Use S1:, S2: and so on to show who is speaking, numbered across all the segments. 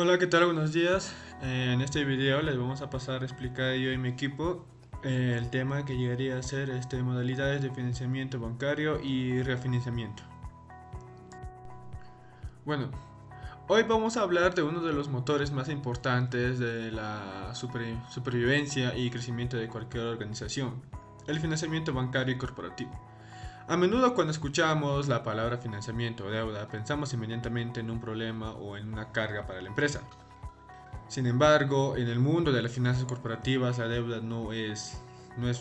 S1: Hola, ¿qué tal? Buenos días. En este video les vamos a pasar a explicar yo y mi equipo el tema que llegaría a ser modalidades de financiamiento bancario y refinanciamiento. Bueno, hoy vamos a hablar de uno de los motores más importantes de la supervivencia y crecimiento de cualquier organización, el financiamiento bancario y corporativo. A menudo cuando escuchamos la palabra financiamiento o deuda, pensamos inmediatamente en un problema o en una carga para la empresa. Sin embargo, en el mundo de las finanzas corporativas, la deuda no es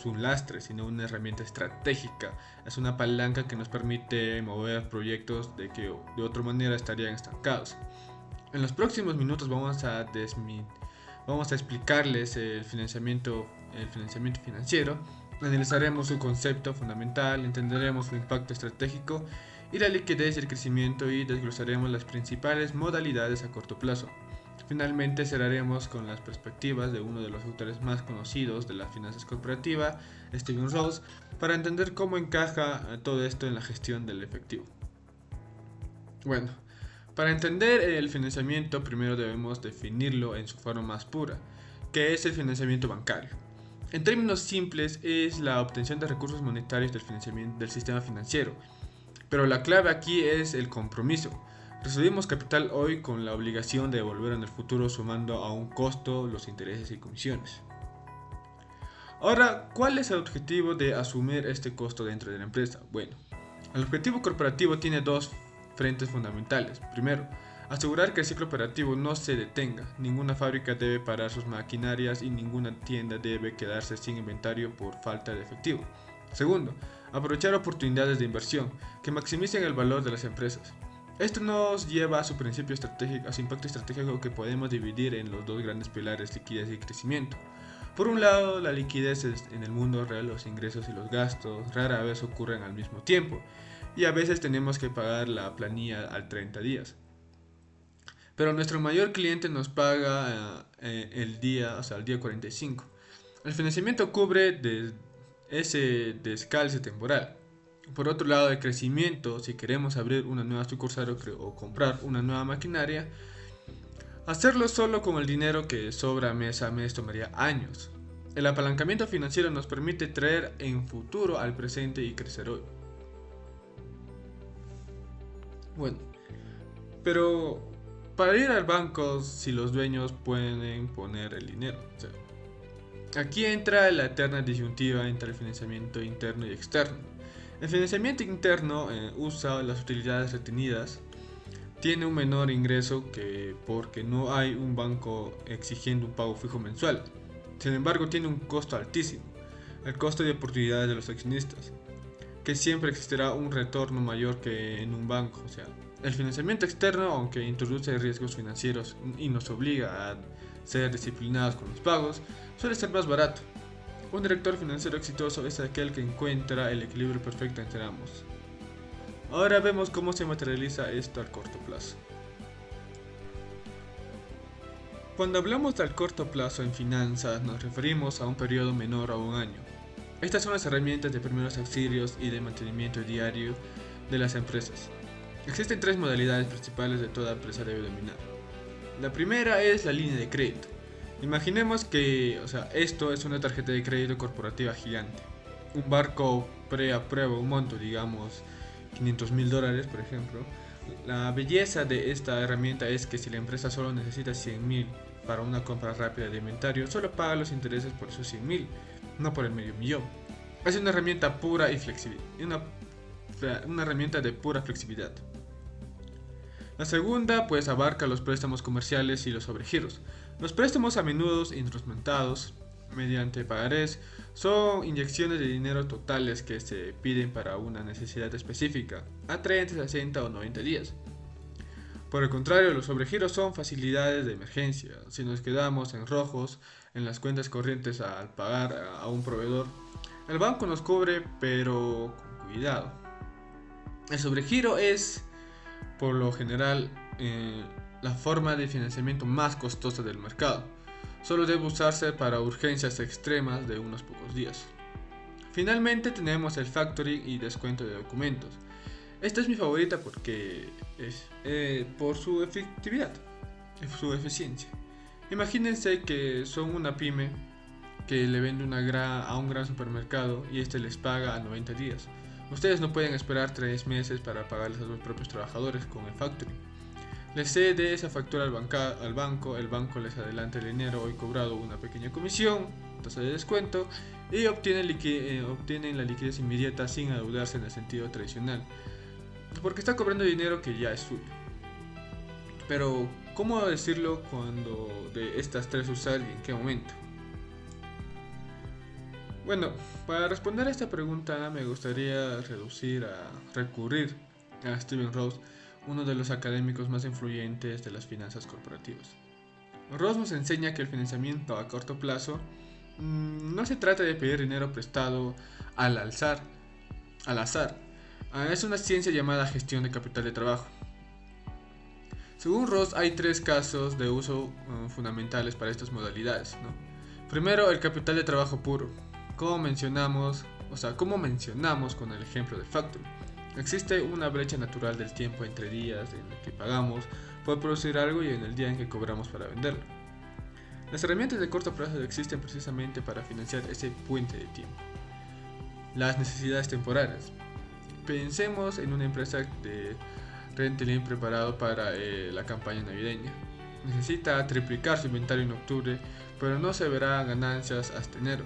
S1: un lastre, sino una herramienta estratégica. Es una palanca que nos permite mover proyectos de que de otra manera estarían estancados. En los próximos minutos vamos a explicarles el financiamiento financiero, analizaremos su concepto fundamental, entenderemos su impacto estratégico y la liquidez y el crecimiento y desglosaremos las principales modalidades a corto plazo. Finalmente cerraremos con las perspectivas de uno de los autores más conocidos de las finanzas corporativas, Steven Ross, para entender cómo encaja todo esto en la gestión del efectivo. Bueno, para entender el financiamiento primero debemos definirlo en su forma más pura, que es el financiamiento bancario. En términos simples es la obtención de recursos monetarios del financiamiento del sistema financiero, pero la clave aquí es el compromiso. Recibimos capital hoy con la obligación de devolver en el futuro sumando a un costo los intereses y comisiones. Ahora, ¿cuál es el objetivo de asumir este costo dentro de la empresa? Bueno, el objetivo corporativo tiene dos frentes fundamentales. Primero, asegurar que el ciclo operativo no se detenga. Ninguna fábrica debe parar sus maquinarias y ninguna tienda debe quedarse sin inventario por falta de efectivo. Segundo, aprovechar oportunidades de inversión que maximicen el valor de las empresas. Esto nos lleva a su principio estratégico, a su impacto estratégico que podemos dividir en los dos grandes pilares, liquidez y crecimiento. Por un lado, la liquidez es en el mundo real, los ingresos y los gastos rara vez ocurren al mismo tiempo y a veces tenemos que pagar la planilla al 30 días. Pero nuestro mayor cliente nos paga el día 45. El financiamiento cubre ese descalce temporal. Por otro lado, el crecimiento, si queremos abrir una nueva sucursal o comprar una nueva maquinaria, hacerlo solo con el dinero que sobra mes a mes tomaría años. El apalancamiento financiero nos permite traer en futuro al presente y crecer hoy. Bueno, pero para ir al banco, si los dueños pueden poner el dinero. Aquí entra la eterna disyuntiva entre el financiamiento interno y externo. El financiamiento interno usa las utilidades retenidas, tiene un menor ingreso porque no hay un banco exigiendo un pago fijo mensual. Sin embargo, tiene un costo altísimo, el costo de oportunidades de los accionistas, que siempre existirá un retorno mayor que en un banco. El financiamiento externo, aunque introduce riesgos financieros y nos obliga a ser disciplinados con los pagos, suele ser más barato. Un director financiero exitoso es aquel que encuentra el equilibrio perfecto entre ambos. Ahora vemos cómo se materializa esto a corto plazo. Cuando hablamos del corto plazo en finanzas, nos referimos a un periodo menor a un año. Estas son las herramientas de primeros auxilios y de mantenimiento diario de las empresas. Existen tres modalidades principales de toda empresa debe dominar. La primera es la línea de crédito. Imaginemos que esto es una tarjeta de crédito corporativa gigante. Un barco preaprueba un monto, digamos $500,000 por ejemplo. La belleza de esta herramienta es que si la empresa solo necesita 100,000 para una compra rápida de inventario, solo paga los intereses por esos 100,000, no por el medio millón. Es una herramienta pura y flexible, una herramienta de pura flexibilidad. La segunda abarca los préstamos comerciales y los sobregiros. Los préstamos a menudo instrumentados mediante pagarés son inyecciones de dinero totales que se piden para una necesidad específica a 30, 60 o 90 días. Por el contrario, los sobregiros son facilidades de emergencia. Si nos quedamos en rojos en las cuentas corrientes al pagar a un proveedor, el banco nos cubre, pero con cuidado. El sobregiro es, por lo general, la forma de financiamiento más costosa del mercado. Solo debe usarse para urgencias extremas de unos pocos días. Finalmente tenemos el factoring y descuento de documentos. Esta es mi favorita porque es por su efectividad. su eficiencia. Imagínense que son una pyme que le vende a un gran supermercado y este les paga a 90 días. Ustedes no pueden esperar 3 meses para pagarles a sus propios trabajadores con el factoring. Les cede esa factura al banco, el banco les adelanta el dinero hoy cobrado una pequeña comisión, tasa de descuento, y obtienen la liquidez inmediata sin endeudarse en el sentido tradicional, porque está cobrando dinero que ya es suyo. Pero, ¿cómo decirlo cuando de estas tres usar y en qué momento? Bueno, para responder a esta pregunta me gustaría recurrir a Steven Roth, uno de los académicos más influyentes de las finanzas corporativas. Roth nos enseña que el financiamiento a corto plazo no se trata de pedir dinero prestado al azar. Es una ciencia llamada gestión de capital de trabajo. Según Roth, hay 3 casos de uso fundamentales para estas modalidades, ¿no? Primero, el capital de trabajo puro. Como mencionamos con el ejemplo del factoring, existe una brecha natural del tiempo entre días en el que pagamos por producir algo y en el día en que cobramos para venderlo. Las herramientas de corto plazo existen precisamente para financiar ese puente de tiempo. Las necesidades temporarias. Pensemos en una empresa de retailing preparado para la campaña navideña. Necesita triplicar su inventario en octubre, pero no se verá ganancias hasta enero.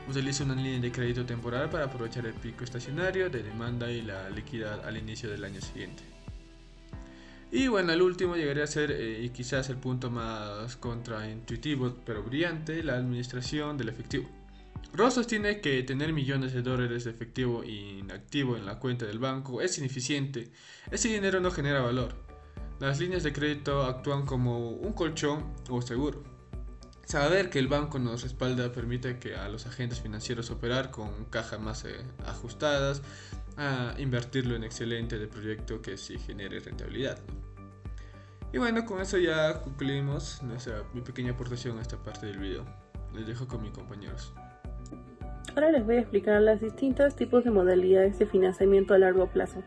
S1: Utiliza una línea de crédito temporal para aprovechar el pico estacionario de demanda y la liquidez al inicio del año siguiente. Y bueno, el último llegaría a ser, y quizás el punto más contraintuitivo pero brillante, la administración del efectivo. Roth sostiene que tener millones de dólares de efectivo inactivo en la cuenta del banco es ineficiente. Ese dinero no genera valor. Las líneas de crédito actúan como un colchón o seguro. Saber que el banco nos respalda permite que a los agentes financieros operar con cajas más ajustadas, a invertirlo en excelente de proyecto que sí genere rentabilidad, ¿no? Y bueno, con eso ya concluimos mi pequeña aportación a esta parte del video. Les dejo con mis compañeros.
S2: Ahora les voy a explicar los distintos tipos de modalidades de financiamiento a largo plazo.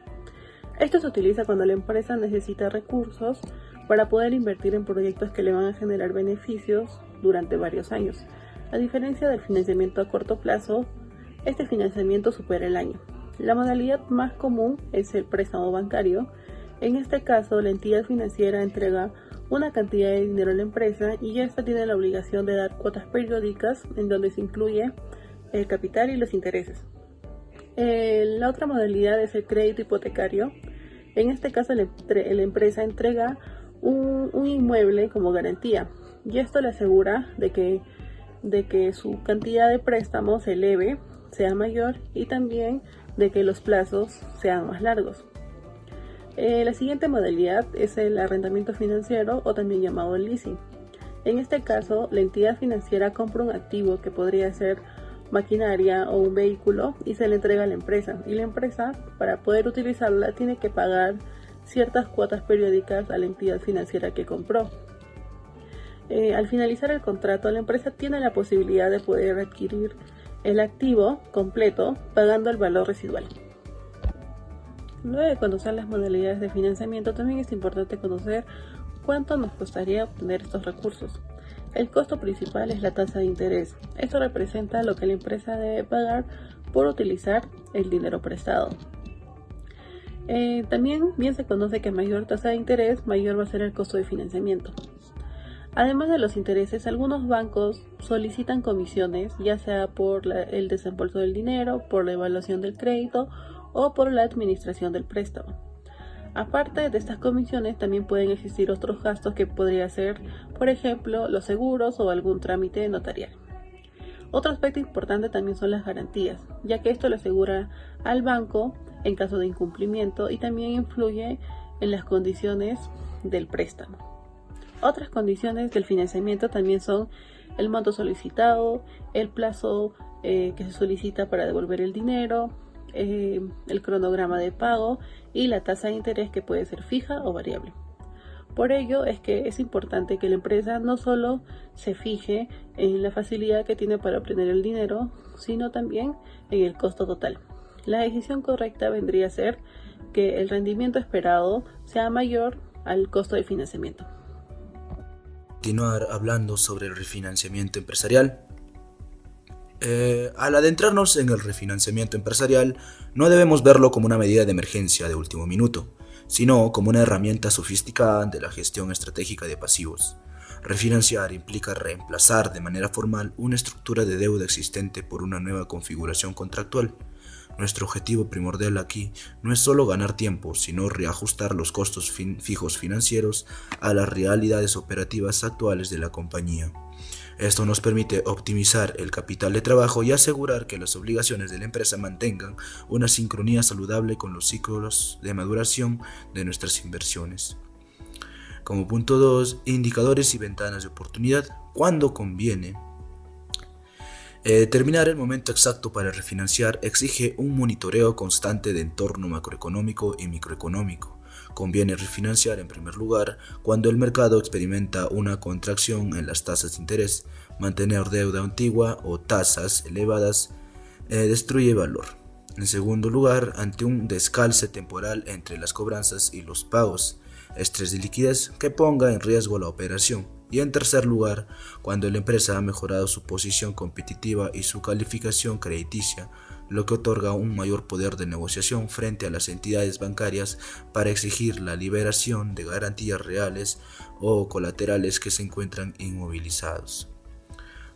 S2: Esto se utiliza cuando la empresa necesita recursos para poder invertir en proyectos que le van a generar beneficios durante varios años. A diferencia del financiamiento a corto plazo, este financiamiento supera el año. La modalidad más común es el préstamo bancario. En este caso, la entidad financiera entrega una cantidad de dinero a la empresa y esta tiene la obligación de dar cuotas periódicas en donde se incluye el capital y los intereses. La otra modalidad es el crédito hipotecario. En este caso, la empresa entrega un inmueble como garantía y esto le asegura de que su cantidad de préstamos se eleve, sea mayor y también de que los plazos sean más largos. La siguiente modalidad es el arrendamiento financiero o también llamado leasing. En este caso, la entidad financiera compra un activo que podría ser maquinaria o un vehículo y se le entrega a la empresa. Y la empresa, para poder utilizarla, tiene que pagar ciertas cuotas periódicas a la entidad financiera que compró. Al finalizar el contrato, la empresa tiene la posibilidad de poder adquirir el activo completo pagando el valor residual. Luego de conocer las modalidades de financiamiento, también es importante conocer cuánto nos costaría obtener estos recursos. El costo principal es la tasa de interés. Esto representa lo que la empresa debe pagar por utilizar el dinero prestado. También bien se conoce que a mayor tasa de interés, mayor va a ser el costo de financiamiento. Además de los intereses, algunos bancos solicitan comisiones, ya sea por el desembolso del dinero, por la evaluación del crédito o por la administración del préstamo. Aparte de estas comisiones, también pueden existir otros gastos que podría ser, por ejemplo, los seguros o algún trámite notarial. Otro aspecto importante también son las garantías, ya que esto le asegura al banco en caso de incumplimiento y también influye en las condiciones del préstamo. Otras condiciones del financiamiento también son el monto solicitado, el plazo que se solicita para devolver el dinero, el cronograma de pago y la tasa de interés que puede ser fija o variable. Por ello es que es importante que la empresa no solo se fije en la facilidad que tiene para obtener el dinero, sino también en el costo total. La decisión correcta vendría a ser que el rendimiento esperado sea mayor al costo de financiamiento.
S3: continuar hablando sobre el refinanciamiento empresarial. Al adentrarnos en el refinanciamiento empresarial, no debemos verlo como una medida de emergencia de último minuto, sino como una herramienta sofisticada de la gestión estratégica de pasivos. Refinanciar implica reemplazar de manera formal una estructura de deuda existente por una nueva configuración contractual. Nuestro objetivo primordial aquí no es solo ganar tiempo, sino reajustar los costos fijos financieros a las realidades operativas actuales de la compañía. Esto nos permite optimizar el capital de trabajo y asegurar que las obligaciones de la empresa mantengan una sincronía saludable con los ciclos de maduración de nuestras inversiones. Como punto 2, indicadores y ventanas de oportunidad. ¿Cuándo conviene? Determinar el momento exacto para refinanciar exige un monitoreo constante de entorno macroeconómico y microeconómico. Conviene refinanciar en primer lugar cuando el mercado experimenta una contracción en las tasas de interés. Mantener deuda antigua o tasas elevadas destruye valor. En segundo lugar, ante un descalce temporal entre las cobranzas y los pagos, estrés de liquidez que ponga en riesgo la operación. Y en tercer lugar, cuando la empresa ha mejorado su posición competitiva y su calificación crediticia, lo que otorga un mayor poder de negociación frente a las entidades bancarias para exigir la liberación de garantías reales o colaterales que se encuentran inmovilizados.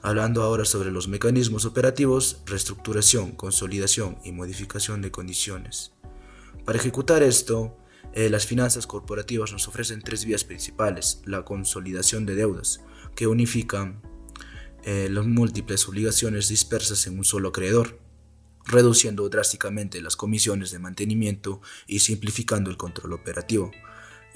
S3: Hablando ahora sobre los mecanismos operativos, reestructuración, consolidación y modificación de condiciones. Para ejecutar esto, las finanzas corporativas nos ofrecen tres vías principales: la consolidación de deudas, que unifican las múltiples obligaciones dispersas en un solo acreedor, reduciendo drásticamente las comisiones de mantenimiento y simplificando el control operativo.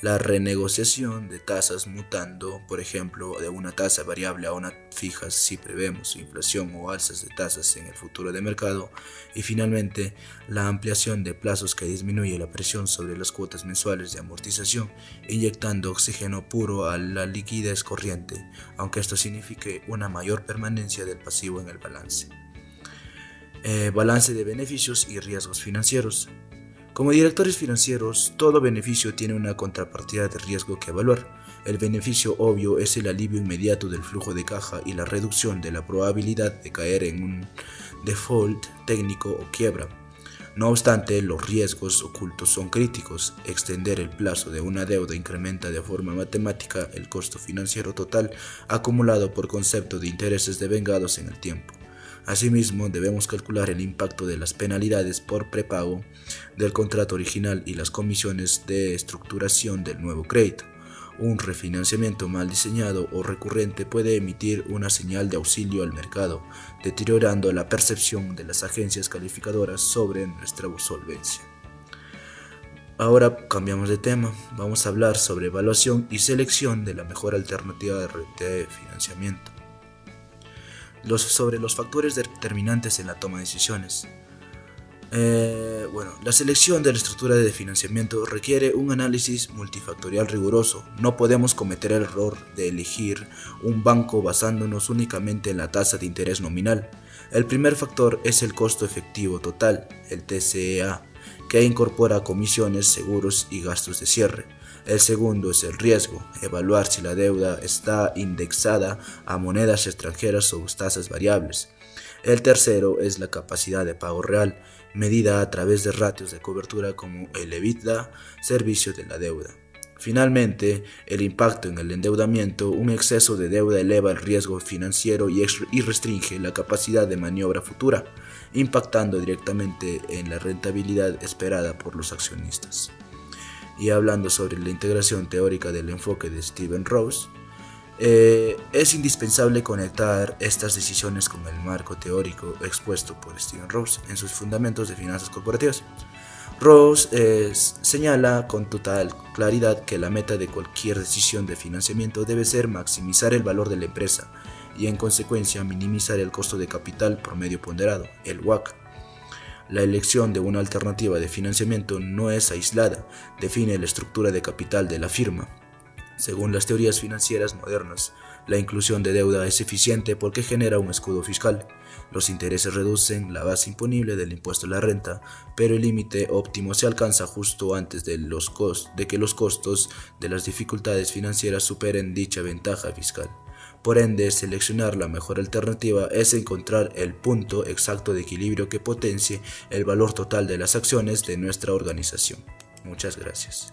S3: La renegociación de tasas mutando, por ejemplo, de una tasa variable a una fija si prevemos inflación o alzas de tasas en el futuro de mercado. Y finalmente, la ampliación de plazos que disminuye la presión sobre las cuotas mensuales de amortización, inyectando oxígeno puro a la liquidez corriente, aunque esto signifique una mayor permanencia del pasivo en el balance. Balance de beneficios y riesgos financieros. Como directores financieros, todo beneficio tiene una contrapartida de riesgo que evaluar. El beneficio obvio es el alivio inmediato del flujo de caja y la reducción de la probabilidad de caer en un default técnico o quiebra. No obstante, los riesgos ocultos son críticos. Extender el plazo de una deuda incrementa de forma matemática el costo financiero total acumulado por concepto de intereses devengados en el tiempo. Asimismo, debemos calcular el impacto de las penalidades por prepago del contrato original y las comisiones de estructuración del nuevo crédito. Un refinanciamiento mal diseñado o recurrente puede emitir una señal de auxilio al mercado, deteriorando la percepción de las agencias calificadoras sobre nuestra solvencia. Ahora cambiamos de tema, vamos a hablar sobre evaluación y selección de la mejor alternativa de financiamiento. Sobre los factores determinantes en la toma de decisiones. La selección de la estructura de financiamiento requiere un análisis multifactorial riguroso. No podemos cometer el error de elegir un banco basándonos únicamente en la tasa de interés nominal. El primer factor es el costo efectivo total, el TCEA, que incorpora comisiones, seguros y gastos de cierre. El segundo es el riesgo, evaluar si la deuda está indexada a monedas extranjeras o tasas variables. El tercero es la capacidad de pago real, medida a través de ratios de cobertura como el EBITDA, servicio de la deuda. Finalmente, el impacto en el endeudamiento. Un exceso de deuda eleva el riesgo financiero y restringe la capacidad de maniobra futura, impactando directamente en la rentabilidad esperada por los accionistas. Y hablando sobre la integración teórica del enfoque de Stephen Rose, es indispensable conectar estas decisiones con el marco teórico expuesto por Stephen Rose en sus fundamentos de finanzas corporativas. Rose señala con total claridad que la meta de cualquier decisión de financiamiento debe ser maximizar el valor de la empresa y en consecuencia minimizar el costo de capital promedio ponderado, el WACC. La elección de una alternativa de financiamiento no es aislada, define la estructura de capital de la firma. Según las teorías financieras modernas, la inclusión de deuda es eficiente porque genera un escudo fiscal. Los intereses reducen la base imponible del impuesto a la renta, pero el límite óptimo se alcanza justo antes de que los costos de las dificultades financieras superen dicha ventaja fiscal. Por ende, seleccionar la mejor alternativa es encontrar el punto exacto de equilibrio que potencie el valor total de las acciones de nuestra organización. Muchas gracias.